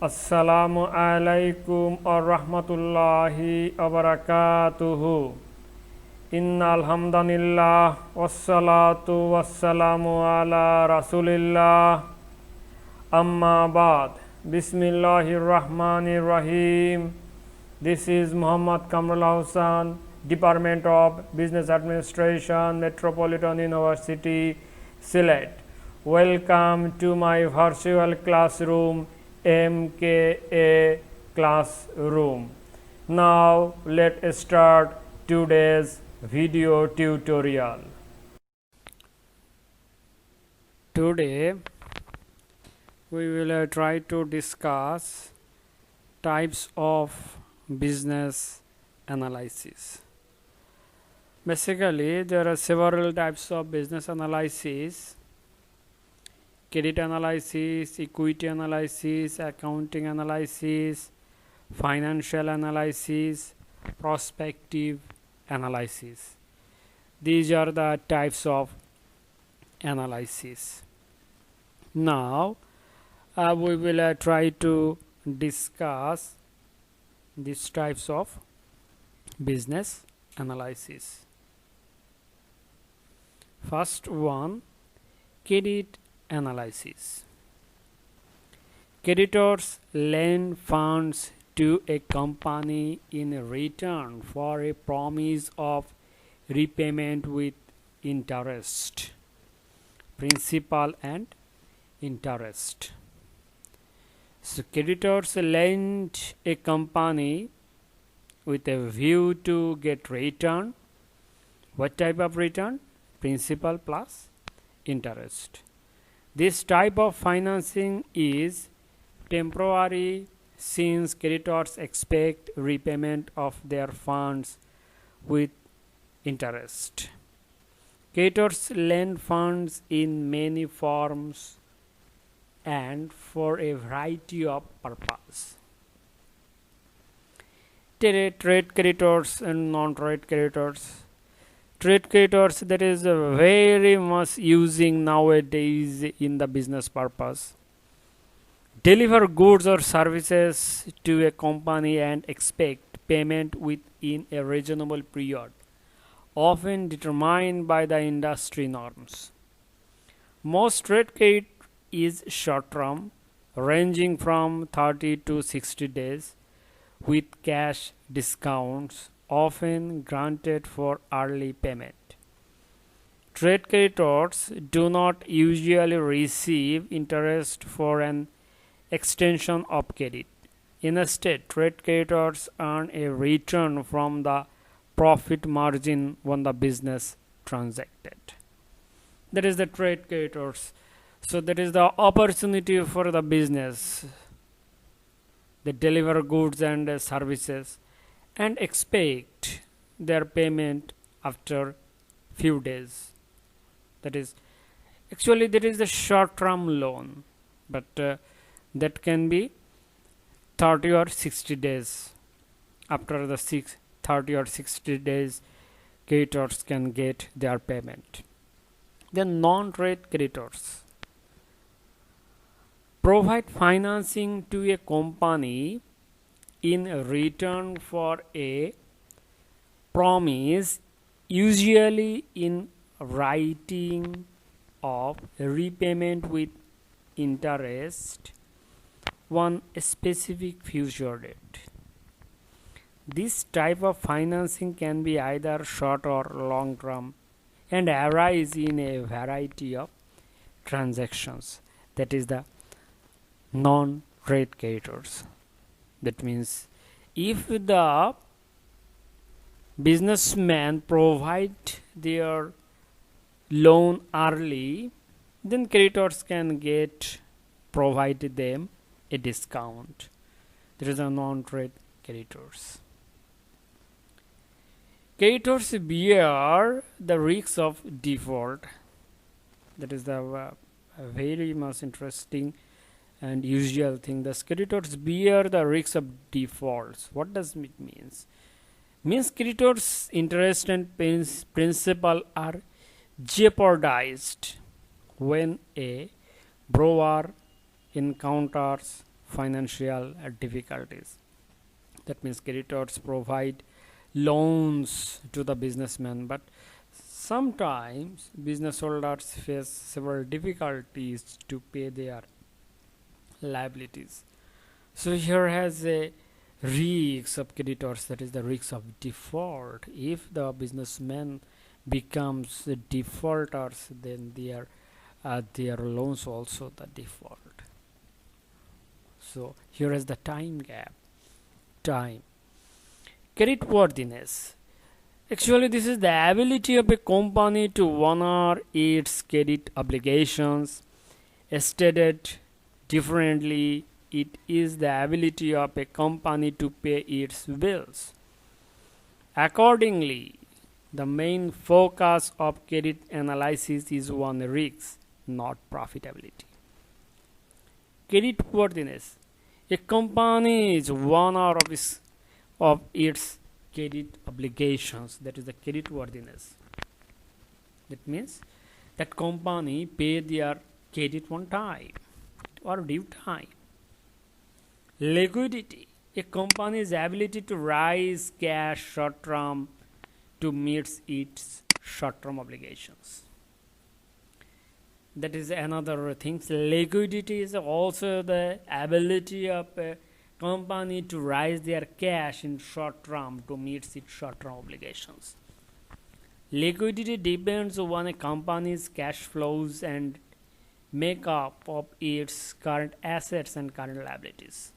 Assalamualikum OyaRahmatullahe OyaBarakatuhu. Innal hamdanillah wassalatu wassalamu ala rasulillah. Amma ba'd. Bismillahirrahmanirrahim. This is Muhammad Kamrul Hussain, Department of Business Administration, Metropolitan University, Sylhet. Welcome to my virtual classroom, MKA Classroom. Now let's start today's video tutorial. Today we will try to discuss types of business analysis. Basically, there are several types of business analysis: credit analysis, equity analysis, accounting analysis, financial analysis, prospective analysis. These are the types of analysis. Now we will try to discuss these types of business analysis. First one, credit analysis. Creditors lend funds to a company in return for a promise of repayment with interest, principal and interest. So creditors lend a company with a view to get return. What type of return? Principal plus interest. This type of financing is temporary since creditors expect repayment of their funds with interest. Creditors lend funds in many forms and for a variety of purposes. Trade creditors and non-trade creditors. Trade creditors, that is very much using nowadays in the business purpose. Deliver goods or services to a company and expect payment within a reasonable period, often determined by the industry norms. Most trade credit is short term, ranging from 30 to 60 days, with cash discounts often granted for early payment. Trade creditors do not usually receive interest for an extension of credit. Instead, trade creditors earn a return from the profit margin when the business transacted. That is the trade creditors. So that is the opportunity for the business. They deliver goods and services and expect their payment after few days. That is actually there is a short-term loan, but that can be 30 or 60 days. After the 30 or 60 days, creditors can get their payment. Then non-trade creditors provide financing to a company in return for a promise, usually in writing, of repayment with interest on a specific future date. This type of financing can be either short or long term and arise in a variety of transactions. That is the non-trade creditors. That means if the businessman provide their loan early, then creditors can provide them a discount. There is a non-trade creditors. Creditors bear the risks of default. That is the very much interesting and usual thing. The creditors bear the risks of defaults. What does it mean? Means creditors' interest and principal are jeopardized when a borrower encounters financial difficulties. That means creditors provide loans to the businessman, but sometimes business holders face several difficulties to pay their liabilities. So here has a risk of creditors, that is the risk of default. If the businessman becomes defaulters, then their loans also the default. So here is the time gap. Creditworthiness. Actually, this is the ability of a company to honor its credit obligations. Stated differently, it is the ability of a company to pay its bills. Accordingly, the main focus of credit analysis is on risk, not profitability. Creditworthiness. A company is honor of its credit obligations. That is the creditworthiness. That means that company pay their credit on time or due time. Liquidity. A company's ability to raise cash short term to meet its short term obligations. That is another thing. Liquidity is also the ability of a company to raise their cash in short term to meet its short term obligations. Liquidity depends on a company's cash flows and makeup of its current assets and current liabilities.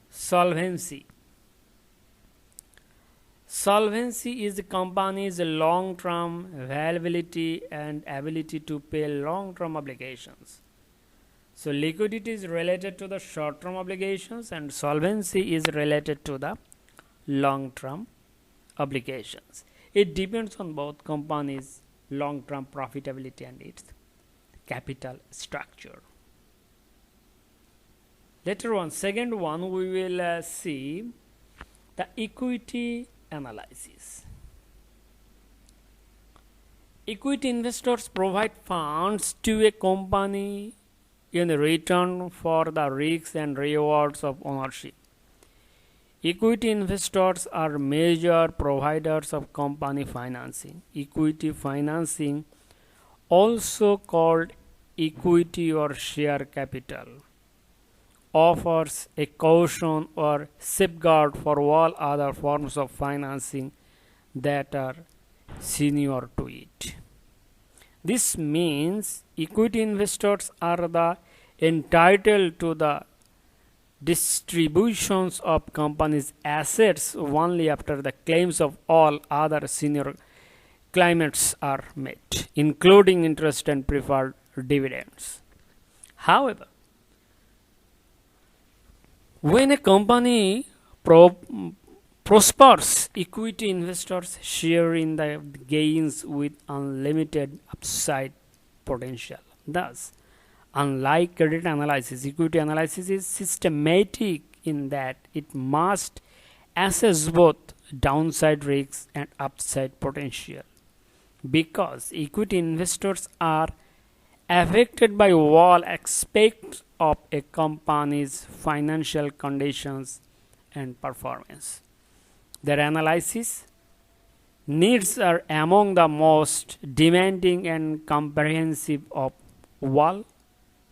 Solvency. Solvency is the company's long-term viability and ability to pay long-term obligations. So liquidity is related to the short-term obligations and solvency is related to the long-term obligations. It depends on both companies' long-term profitability and its capital structure. Later on, second one, we will see the equity analysis. Equity investors provide funds to a company in return for the risks and rewards of ownership. Equity investors are major providers of company financing. Equity financing, also called equity or share capital, offers a caution or safeguard for all other forms of financing that are senior to it. This means equity investors are entitled to the distributions of companies' assets only after the claims of all other senior claimants are met, including interest and preferred dividends. However, when a company prospers, equity investors share in the gains with unlimited upside potential. Thus, unlike credit analysis, equity analysis is systematic in that it must assess both downside risks and upside potential. Because equity investors are affected by all aspects of a company's financial conditions and performance. Their analysis needs are among the most demanding and comprehensive of all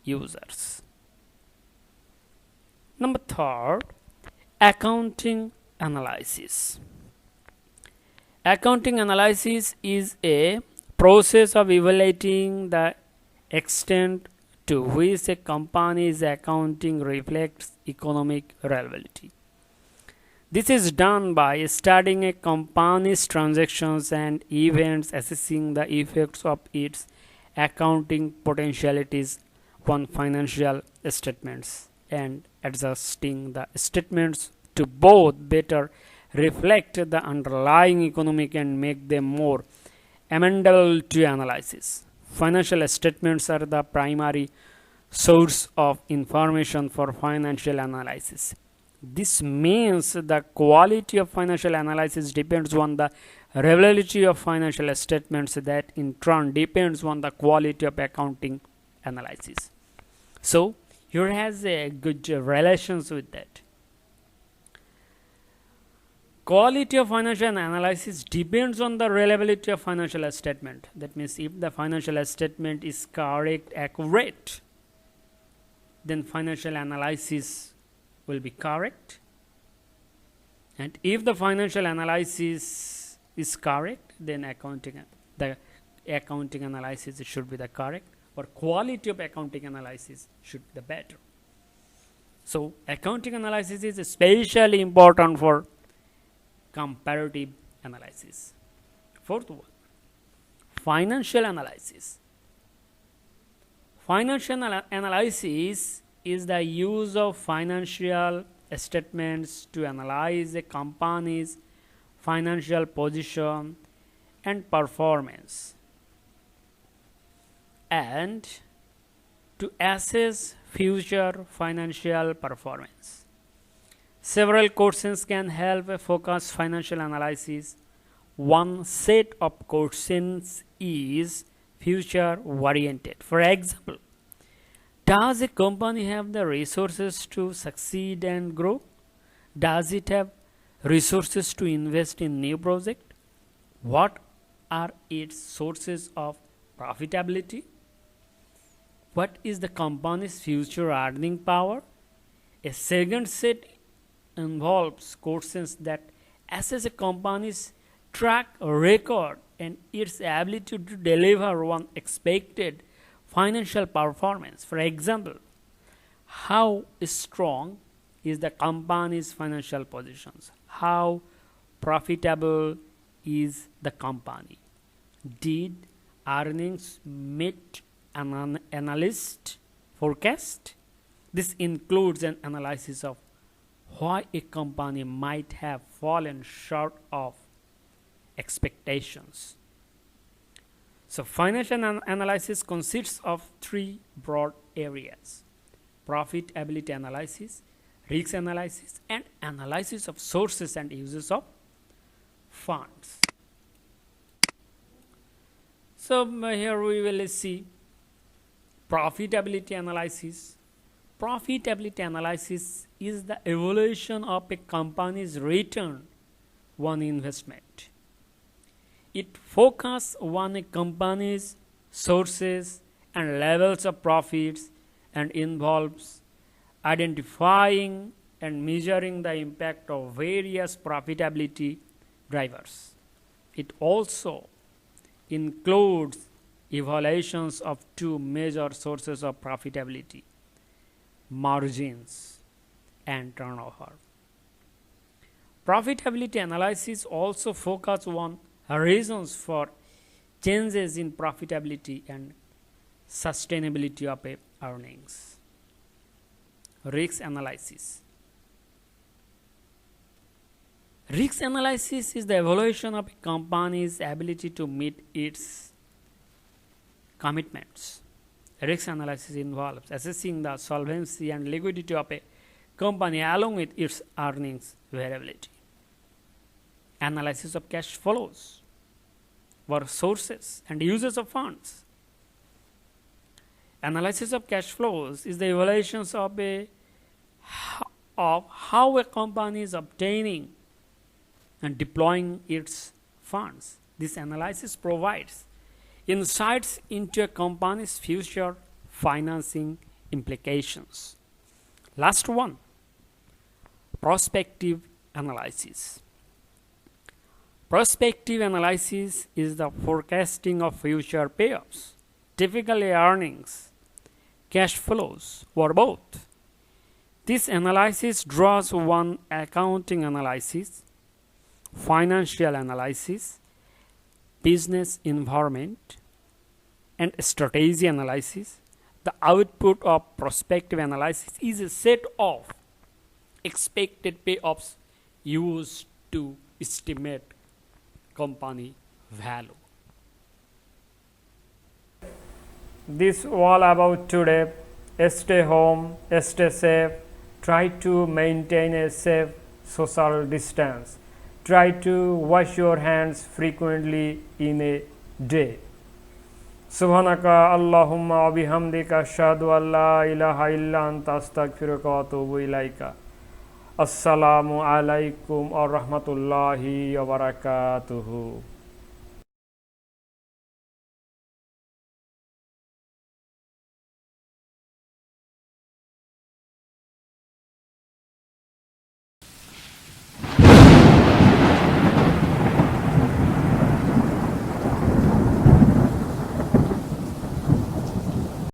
users. Number third, accounting analysis. Accounting analysis is a process of evaluating the extent to which a company's accounting reflects economic reality. This is done by studying a company's transactions and events, assessing the effects of its accounting potentialities on financial statements, and adjusting the statements to both better reflect the underlying economic and make them more amenable to analysis. Financial statements are the primary source of information for financial analysis. This means the quality of financial analysis depends on the reliability of financial statements, that in turn depends on the quality of accounting analysis. So, Here has a good relations with that. Quality of financial analysis depends on the reliability of financial statement. That means if the financial statement is correct, accurate, then financial analysis will be correct. And if the financial analysis is correct, then the accounting analysis should be the correct, or quality of accounting analysis should be the better. So accounting analysis is especially important for comparative analysis. Fourth one, financial analysis. Financial analysis is the use of financial statements to analyze a company's financial position and performance, and to assess future financial performance. Several questions can help focus financial analysis. One set of questions is future oriented. For example, does a company have the resources to succeed and grow? Does it have resources to invest in new projects? What are its sources of profitability? What is the company's future earning power? A second set involves questions that assess a company's track record and its ability to deliver on expected financial performance. For example, how strong is the company's financial positions? How profitable is the company? Did earnings meet an analyst forecast? This includes an analysis of why a company might have fallen short of expectations. So financial analysis consists of three broad areas: profitability analysis, risk analysis, and analysis of sources and uses of funds. So here we will see profitability analysis. Profitability analysis is the evaluation of a company's return on investment. It focuses on a company's sources and levels of profits and involves identifying and measuring the impact of various profitability drivers. It also includes evaluations of two major sources of profitability: margins and turnover. Profitability analysis also focuses on reasons for changes in profitability and sustainability of earnings. Risk analysis. Risk analysis is the evaluation of a company's ability to meet its commitments. Risk analysis involves assessing the solvency and liquidity of a company along with its earnings variability. Analysis of cash flows or sources and uses of funds. Analysis of cash flows is the evaluation of how a company is obtaining and deploying its funds. This analysis provides insights into a company's future financing implications. Last one, prospective analysis. Prospective analysis is the forecasting of future payoffs, typically earnings, cash flows, or both. This analysis draws on accounting analysis, financial analysis, business environment, and strategy analysis. The output of prospective analysis is a set of expected payoffs used to estimate company value. This all about today. Stay home, stay safe, try to maintain a safe social distance. Try to wash your hands frequently in a day. সুবহানাকা আল্লাহুম্মা ওয়া বিহামদিকা আশহাদু আল্লা ইলাহা ইল্লা আনতা আস্তাগফিরুকা ওয়া আতুবু ইলাইকা। আসসালামু আলাইকুম ওয়া রাহমাতুল্লাহি ওয়া বারাকাতুহু।